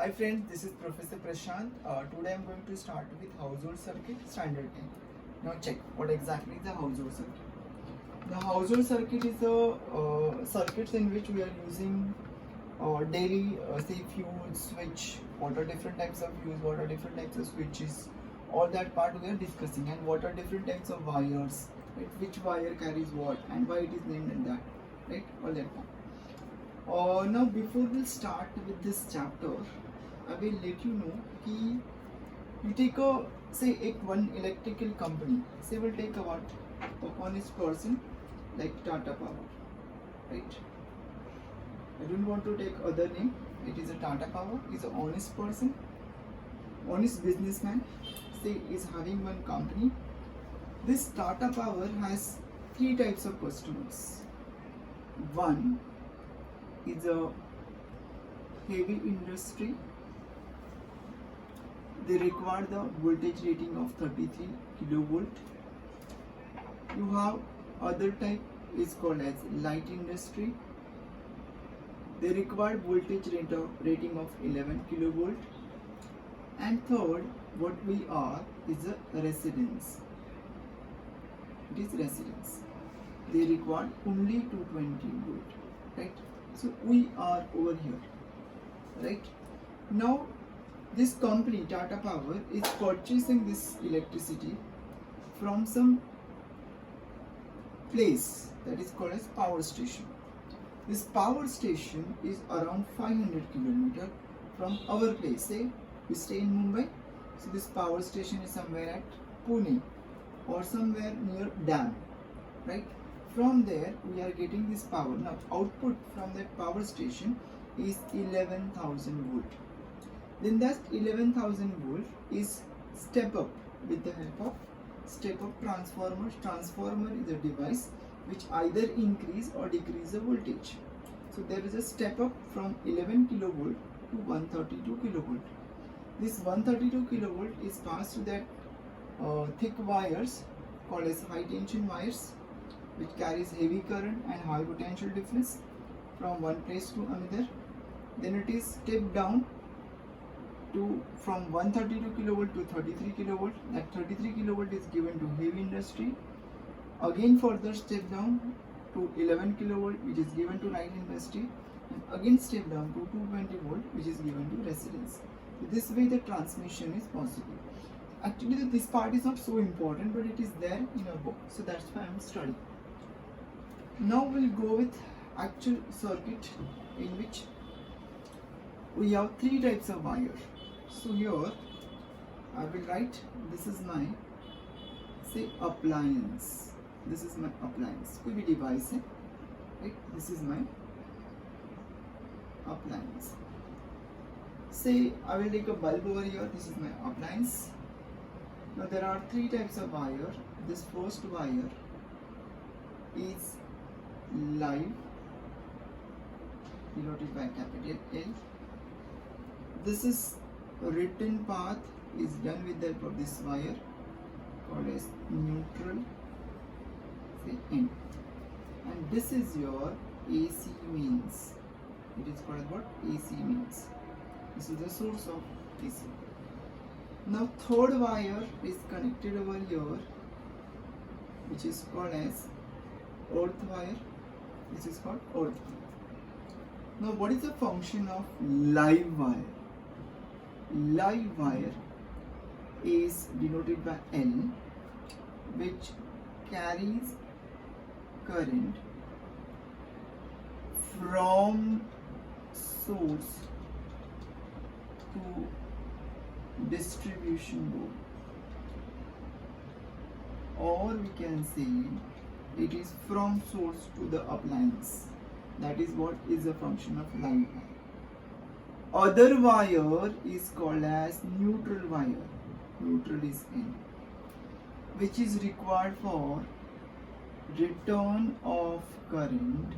Hi friends, this is Professor Prashant. Today I'm going to start with household circuit standard 10. Now check what exactly is the household circuit. The household circuit is a circuits in which we are using daily say fuse, switch, what are different types of fuse, what are different types of switches, all that part we are discussing, and what are different types of wires, right? Which wire carries what and why it is named in that, right? All that part. Now before we start with this chapter, I will let you know कि you take a say one electrical company. Say we'll take a honest person like Tata Power, right? I don't want to take other name. It is a Tata Power. Is an honest person, honest businessman. Say is having one company. This Tata Power has three types of customers. One is a heavy industry. They require the voltage rating of 33 kilovolt. You have other type is called as light industry. They require voltage rating of 11 kilovolt. And third, what we are is a residence. It is residence. They require only 220 volt, right? So we are over here, right? Now this company Tata Power is purchasing this electricity from some place that is called as power station. This power station is around 500 kilometers from our place. Say we stay in Mumbai, so this power station is somewhere at Pune or somewhere near dam, right? From there we are getting this power. Now output from that power station is 11,000 volt. Then that 11,000 volt is step up with the help of step up transformer. Transformer is a device which either increase or decrease the voltage. So there is a step up from 11 kilovolt to 132 kilovolt. This 132 kilovolt is passed to that thick wires called as high tension wires, which carries heavy current and high potential difference from one place to another. Then it is stepped down to from 132 kilovolt to 33 kilovolt. That 33 kilovolt is given to heavy industry. Again further step down to 11 kilovolt, which is given to light industry, and again step down to 220 volt, which is given to residence. So this way the transmission is possible. Actually this part is not so important, but it is there in our book, so that's why I am studying. Now we'll go with actual circuit in which we have three types of wire. So here I will write, this is my say appliance. This is my appliance. Could be device, right? This is my appliance. Say I will take a bulb over here. This is my appliance. Now there are three types of wire. This first wire is live, denoted by capital L. This is written path is done with the help of this wire called as neutral, say N. And this is your AC mains. It is called what? AC mains. This is the source of AC. Now third wire is connected over here, which is called as earth wire. This is called earth. Now what is the function of live wire? Live wire is denoted by L, which carries current from source to distribution board, or we can say it is from source to the appliance. That is what is the function of live wire. Other wire is called as neutral wire. Neutral is N, which is required for return of current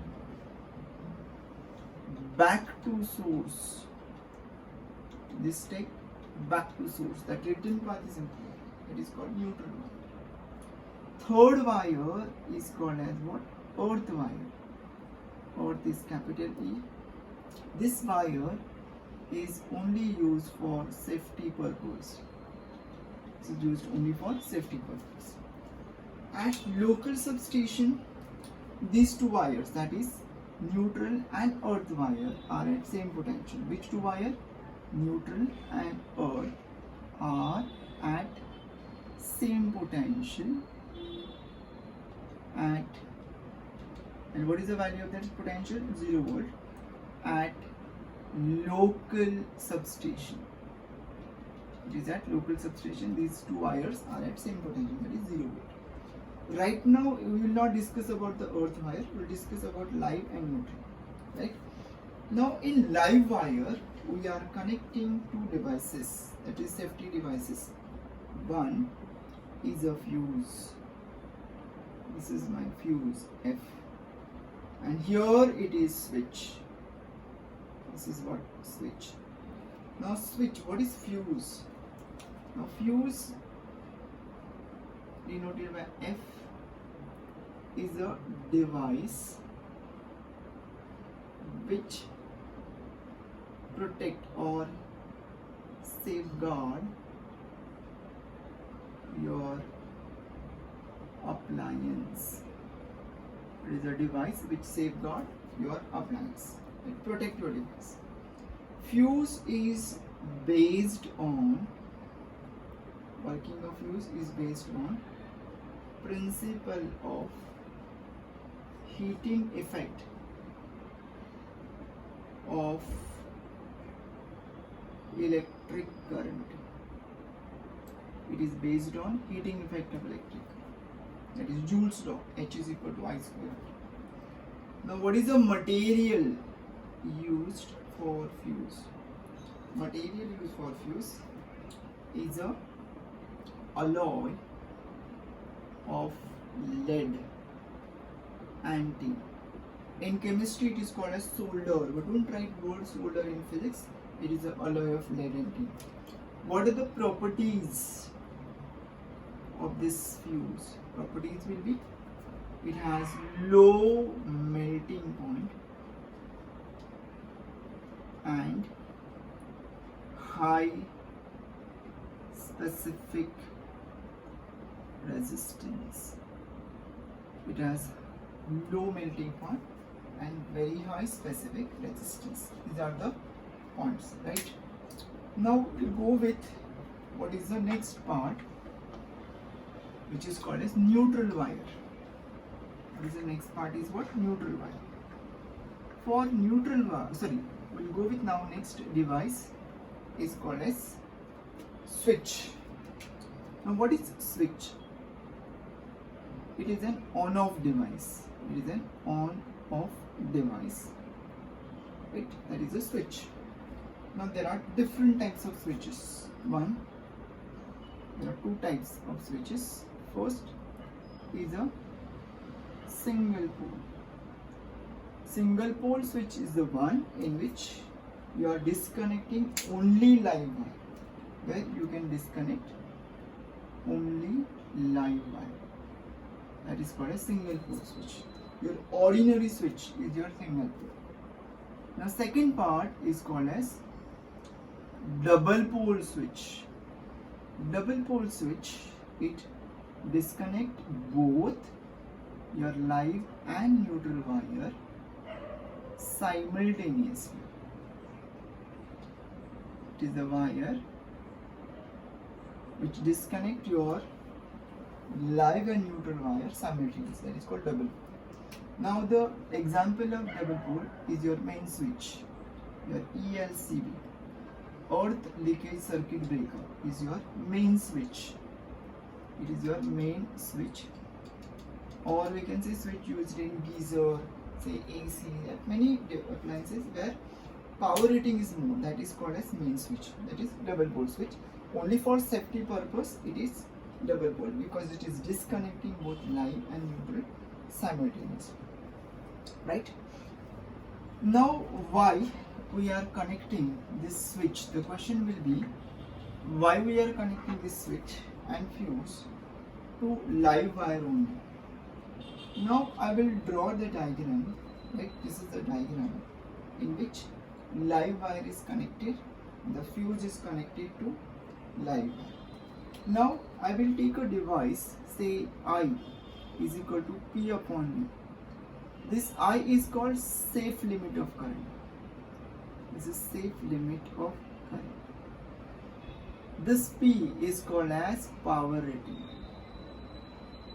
back to source. This take back to source. That return path is important. It is called neutral wire. Third wire is called as what? Earth wire. Earth is capital E. This wire is only used for safety purpose. It is used only for safety purpose. At local substation, these two wires, that is neutral and earth wire, are at same potential. Which two wire? Neutral and earth are at same potential at, and what is the value of that potential? 0 volt at local substation. It is at local substation. These two wires are at same potential, that is 0 volt. Right now we will not discuss about the earth wire, we will discuss about live and neutral. Right? Now in live wire we are connecting two devices, that is safety devices. One is a fuse. This is my fuse F, and here it is switch. This is what switch. Now switch, what is fuse? Now fuse denoted by F is a device which protect or safeguard your appliance. It is a device which safeguard your appliance. It protect your device. Fuse is based on, working of fuse is based on principle of heating effect of electric current. It is based on heating effect of electric. That is Joule's law, H is equal to I square. Now what is the material used for fuse? Material used for fuse is a alloy of lead and tin. In chemistry it is called as solder, but don't write word solder in physics. It is an alloy of lead and tin. What are the properties of this fuse? Properties will be, it has low melting point and high specific resistance. It has low melting point and very high specific resistance. These are the points, right? Now we'll go with what is the next part, which is called as neutral wire. What is the next part is what? Neutral wire. For neutral wire, we'll go with now next device is called as switch. Now what is switch? It is an on-off device. It is an on-off device. Right? That is a switch. Now there are different types of switches. There are two types of switches. First is a single pole. Single pole switch is the one in which you are disconnecting only live wire, where you can disconnect only live wire. That is called a single pole switch. Your ordinary switch is your single pole. Now second part is called as double pole switch. Double pole switch, it disconnect both your live and neutral wire simultaneously. It is the wire which disconnect your live and neutral wire simultaneously. That is called double pole. Now the example of double pole is your main switch, your ELCB. Earth Leakage Circuit Breaker is your main switch. It is your main switch, or we can say switch used in geyser, say AC, many appliances where power rating is more. That is called as main switch. That is double pole switch. Only for safety purpose it is double pole, because it is disconnecting both live and neutral simultaneously. Right? Now why we are connecting this switch? The question will be why we are connecting this switch and fuse to live wire only. Now I will draw the diagram. Right? This is the diagram in which live wire is connected, the fuse is connected to live wire. Now I will take a device, say I is equal to P upon V. This I is called safe limit of current. This is safe limit of current. This P is called as power rating.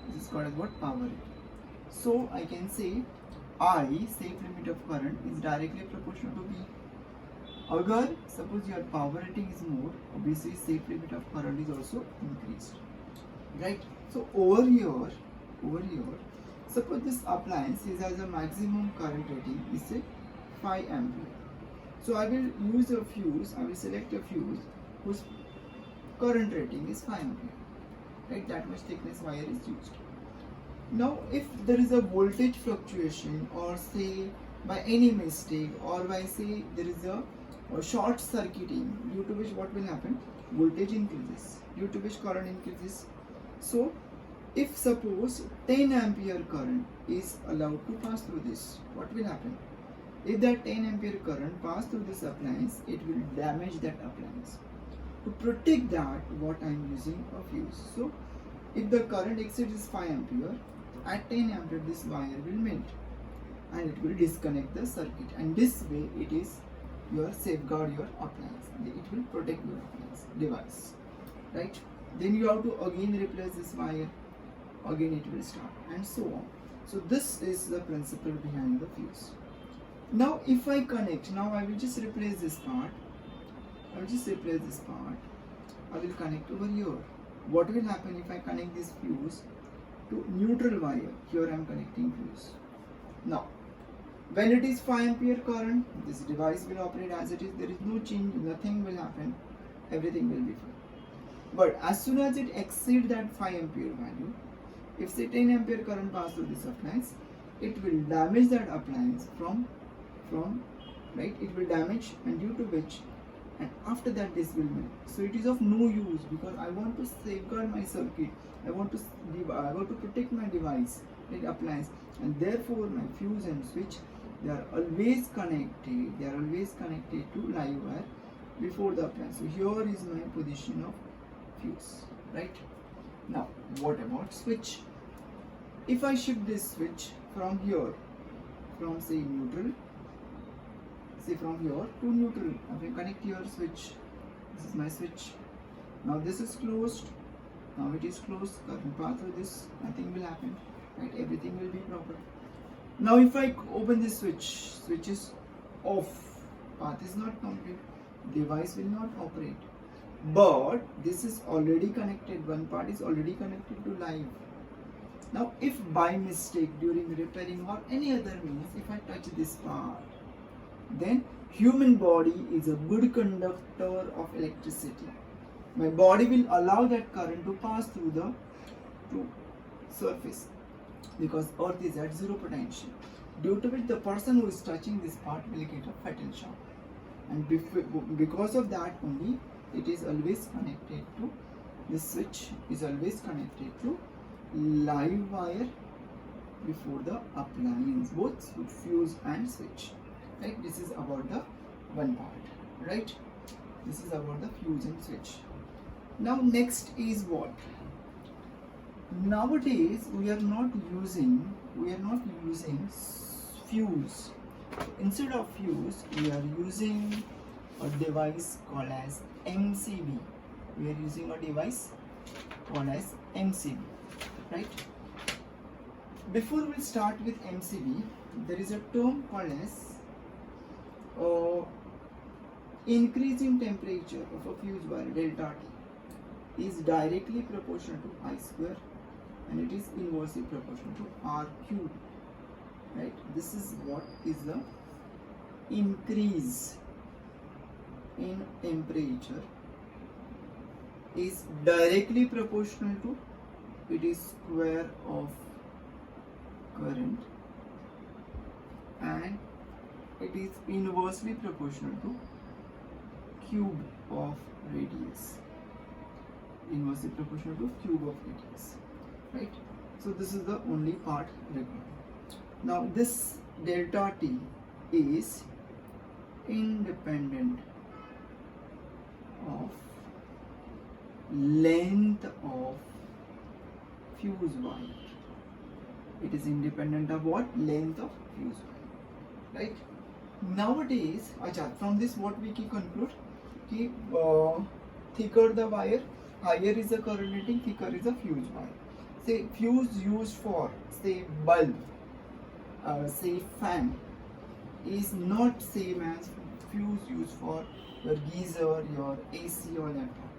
This is called as what? Power rating. So I can say I, safe limit of current, is directly proportional to P. Agar suppose your power rating is more, obviously safe limit of current is also increased, right? So over here, suppose this appliance has a maximum current rating is say 5 ampere. So I will use a fuse, I will select a fuse whose current rating is 5 ampere, right? That much thickness wire is used. Now if there is a voltage fluctuation, or say by any mistake, or by say there is a short circuiting, due to which what will happen? Voltage increases, due to which current increases. So if suppose 10 ampere current is allowed to pass through this, what will happen? If that 10 ampere current pass through this appliance, it will damage that appliance. To protect that, what I am using a fuse. So if the current exceeds 5 ampere, at 10 ampere this wire will melt and it will disconnect the circuit, and this way it is your safeguard your appliance, it will protect your appliance device, right? Then you have to again replace this wire, again it will start, and so on. So this is the principle behind the fuse. Now if I connect, now I will just replace this part, I will connect over here. What will happen if I connect this fuse to neutral wire? Here I am connecting fuse. Now when it is 5 ampere current, this device will operate as it is, there is no change, nothing will happen, everything will be fine. But as soon as it exceeds that 5 ampere value, if say 10 ampere current passes through this appliance, it will damage that appliance from right, it will damage, and due to which, and after that this will melt. So it is of no use, because I want to safeguard my circuit, I want to protect my device, like appliance, and therefore my fuse and switch, they are always connected to live wire before the appliance. So here is my position of fuse, right? Now what about switch? If I shift this switch from here, from say neutral, from here to neutral, I will connect your switch. This is my switch. Now this is closed, now it is closed, current pass through this, nothing will happen, right? Everything will be proper. Now if I open this switch is off, path is not complete, device will not operate. But this is already connected, one part is already connected to live. Now if by mistake during repairing or any other means, if I touch this part, then human body is a good conductor of electricity. My body will allow that current to pass through the surface, because earth is at zero potential, due to which the person who is touching this part will get a fatal shock, and because of that only it is always connected to, this switch is always connected to live wire before the appliance, both fuse and switch, right? This is about the one part, right? This is about the fuse and switch. Now next is what? Nowadays we are not using fuse. Instead of fuse, we are using a device called as MCB. We are using a device called as MCB, right? Before we start with MCB, there is a term called as increase in temperature of a fuse wire, delta T, is directly proportional to I square, and it is inversely proportional to R cube, right? This is what is the increase in temperature is directly proportional to, it is square of current, and it is inversely proportional to cube of radius, inversely proportional to cube of radius, right? So this is the only part required. Now this delta T is independent of length of fuse wire. It is independent of what? Length of fuse wire, right? Nowadays, from this what we can conclude कि thicker the wire, higher is the current rating, thicker is the fuse wire. Say fuse used for say bulb, say fan is not same as fuse used for your geyser, your AC or laptop,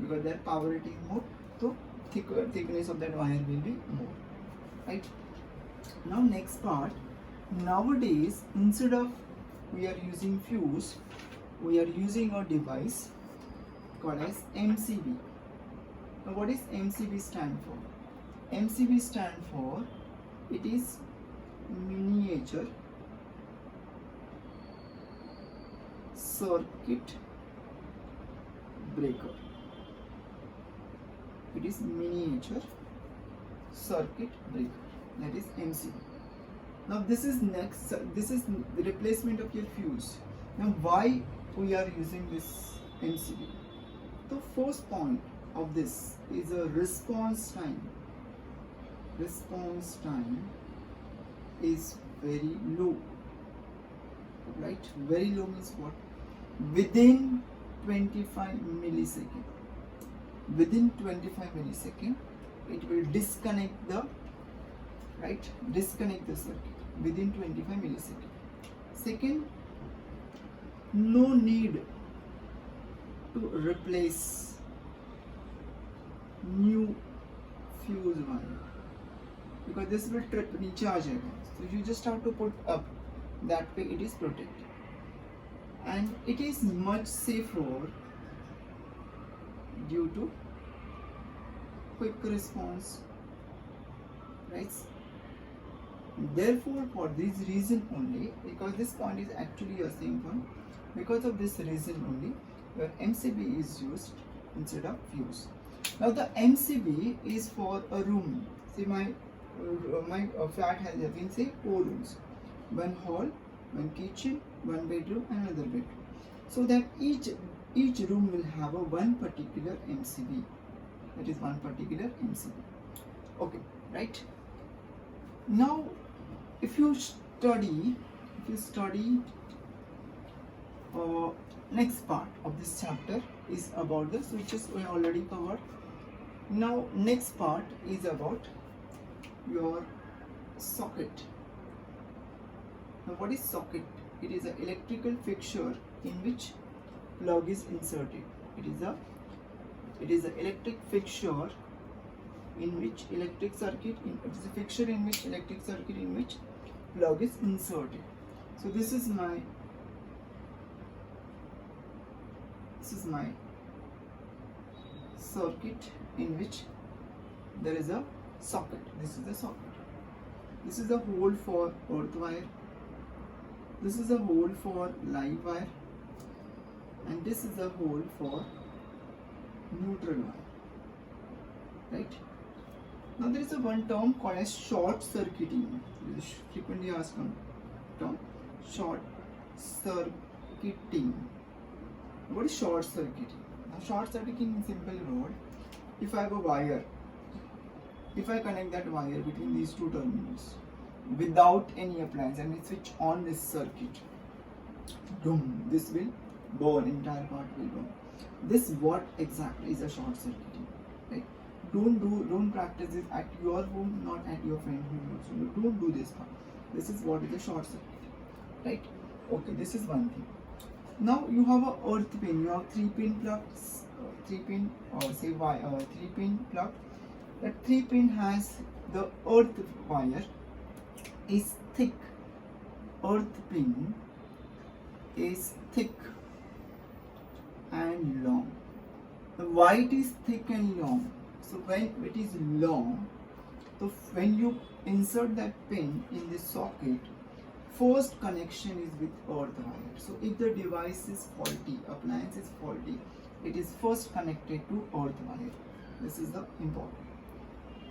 because their power rating is more, so thickness of that wire will be more, right? Now next part, nowadays instead of we are using fuse, we are using a device called as MCB. Now what is MCB stand for? MCB stand for, it is miniature circuit breaker. It is miniature circuit breaker, that is MCB. Now this is next, this is the replacement of your fuse. Now why we are using this MCB? The first point of this is a response time. Response time is very low, right? Very low means what? Within 25 millisecond. Within 25 millisecond, it will disconnect the, right? Disconnect the circuit within 25 millisecond. Second, no need to replace new fuse wire, because this will trip नीचे आ जाएगा. So you just have to put up, that way it is protected, and it is much safer due to quick response, right? Therefore, for this reason only, because this point is actually a same point, because of this reason only, your MCB is used instead of fuse. Now the MCB is for a room. See my flat has having say 4 rooms, 1 hall, 1 kitchen, 1 bedroom, and another bedroom. So that each room will have a one particular MCB. That is one particular MCB. Okay, right? Now, if you study next part of this chapter is about the switches we already covered. Now next part is about your socket. Now what is socket? It is an electrical fixture in which plug is inserted. It is an electric fixture in which electric circuit it is a fixture in which electric circuit in which plug is inserted. So this is my circuit in which there is a socket. This is the socket. This is a hole for earth wire. This is a hole for live wire, and this is a hole for neutral wire, right? Now there is a one term called as short circuiting. This is frequently asked term, short circuiting. What is short circuiting? Now short circuiting in simple word, if I have a wire, if I connect that wire between these two terminals without any appliance and we switch on this circuit, boom, this will burn, entire part will burn. This what exactly is a short circuiting, right? Don't practice it at your home, not at your friend's home also. Don't do this part. This is what is a short circuit, right? Okay, this is one thing. Now you have a earth pin. You have 3-pin plugs, 3-pin or say 3-pin plug. That 3-pin has the earth wire is thick. Earth pin is thick and long. The why it is thick and long? So when it is long, so when you insert that pin in the socket, first connection is with earth wire. So if the device is faulty, appliance is faulty, it is first connected to earth wire. This is the important.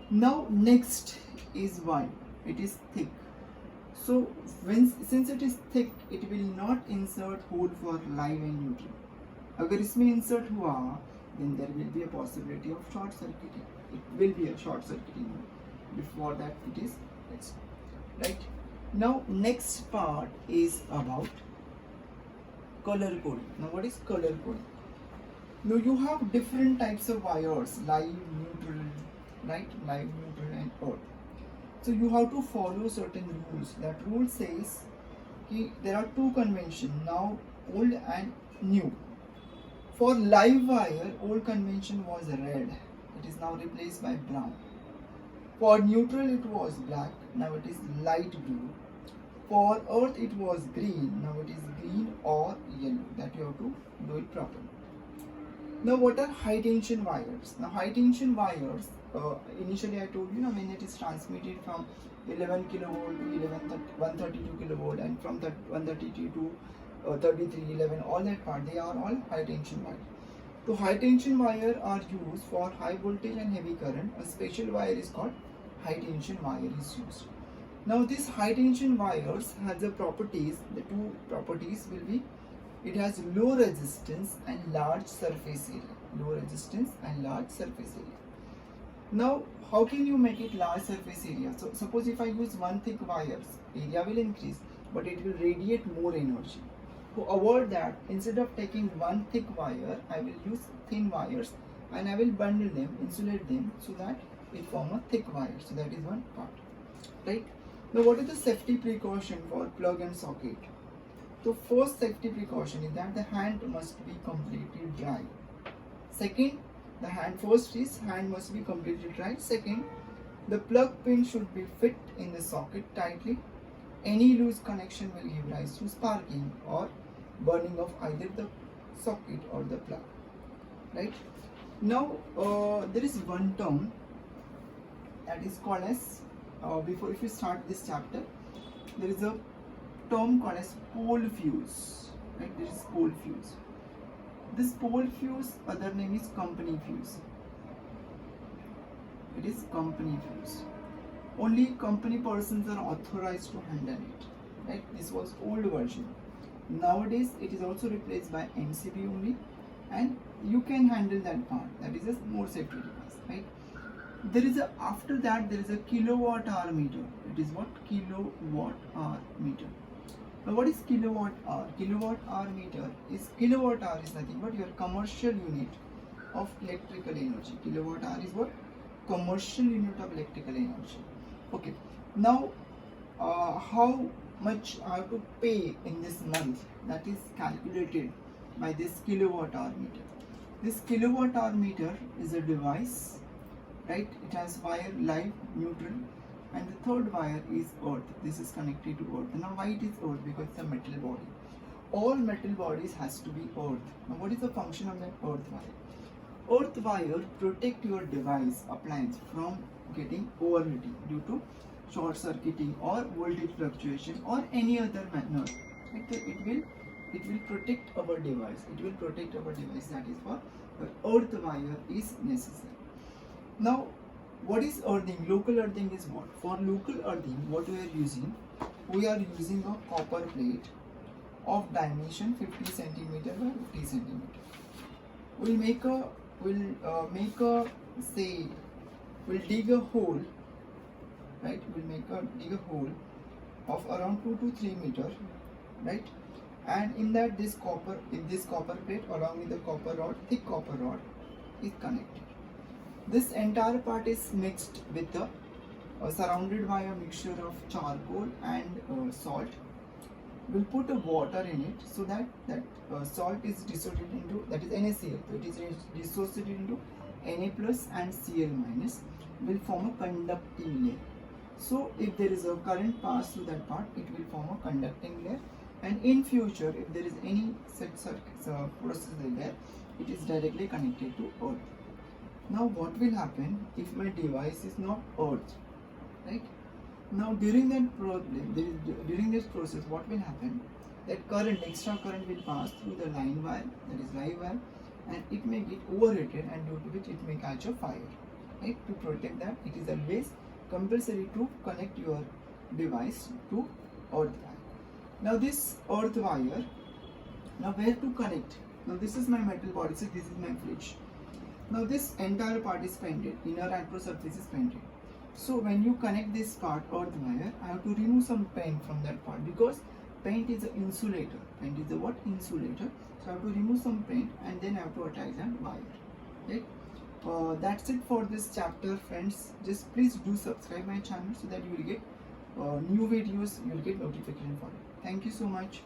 Now next is why it is thick. So since it is thick, it will not insert hole for live and neutral. अगर इसमें insert हुआ, then there will be a possibility of short circuiting. It will be a short circuiting. Before that, it is right. Now next part is about color coding. Now what is color coding? Now you have different types of wires, live, neutral, right? Live, neutral and earth. So you have to follow certain rules. That rule says there are two conventions now, old and new. For live wire, old convention was red. It is now replaced by brown. For neutral, it was black. Now it is light blue. For earth, it was green. Now it is green or yellow. That you have to do it properly. Now what are high tension wires? Now high tension wires, initially I told you, when it is transmitted from 11 kilovolt to 132 kilovolt, and from that 132 to 3311, all that part, they are all high tension wires. So high tension wire are used for high voltage and heavy current. A special wire is called high tension wire is used. Now these high tension wires have the properties, the two properties will be, it has low resistance and large surface area. Low resistance and large surface area. Now, how can you make it large surface area? So, suppose if I use one thick wires, area will increase, but it will radiate more energy. To avoid that, instead of taking one thick wire, I will use thin wires and I will bundle them, insulate them, so that it form a thick wire. So that is one part, right? Now, what is the safety precaution for plug and socket? So first safety precaution is that the hand must be completely dry. Second, first is hand must be completely dry. Second, the plug pin should be fit in the socket tightly. Any loose connection will give rise to sparking or burning of either the socket or the plug. Right? Now there is one term that is called as if you start this chapter, there is a term called as pole fuse, right? This is pole fuse. This pole fuse, other name is company fuse. It is company fuse. Only company persons are authorized to handle it, right? This was old version. Nowadays, it is also replaced by MCB only, and you can handle that part. That is a more safety device, right? There is after that there is a kilowatt hour meter. It is what? Kilowatt hour meter. Now what is kilowatt hour? Kilowatt hour meter is, kilowatt hour is nothing but your commercial unit of electrical energy. Kilowatt hour is what? Commercial unit of electrical energy. Okay. Now how much I have to pay in this month, that is calculated by this kilowatt hour meter. This kilowatt hour meter is a device, right? It has wire, live, neutral, and the third wire is earth. This is connected to earth. Now why it is earth? Because it's a metal body. All metal bodies has to be earth. Now what is the function of that earth wire? Earth wire protect your device, appliance, from getting overheating due to short circuiting or voltage fluctuation or any other manner. Right? It will protect our device. It will protect our device. That is why the earth wire is necessary. Now, what is earthing? Local earthing is what? For local earthing, what we are using? We are using a copper plate of dimension 50 centimeter by 50 centimeter. We'll dig a hole, right? Dig a hole of around 2 to 3 meter, right? And in that this copper plate along with the copper rod, thick copper rod, is connected. This entire part is mixed with the surrounded by a mixture of charcoal and salt. We'll put a water in it so that salt is dissociated into, that is NaCl. So it is dissociated into Na plus and Cl minus. Will form a conducting layer. So if there is a current pass through that part, it will form a conducting layer. And in future, if there is any such process there, it is directly connected to earth. Now what will happen if my device is not earth, right? Now during this process, what will happen? That extra current will pass through the line wire, that is live wire, and it may get overheated, and due to which it may catch a fire. Right? To protect that, it is always compulsory to connect your device to earth wire. Now this earth wire, now where to connect? Now this is my metal body, so this is my fridge. Now this entire part is painted, inner and outer surface is painted. So when you connect this part, earth wire, I have to remove some paint from that part, because paint is an insulator. Paint is the what? Insulator. So I have to remove some paint and then I have to attach that wire. Right? That's it for this chapter, friends. Just please do subscribe my channel so that you will get new videos, you will get notification for it. Thank you so much.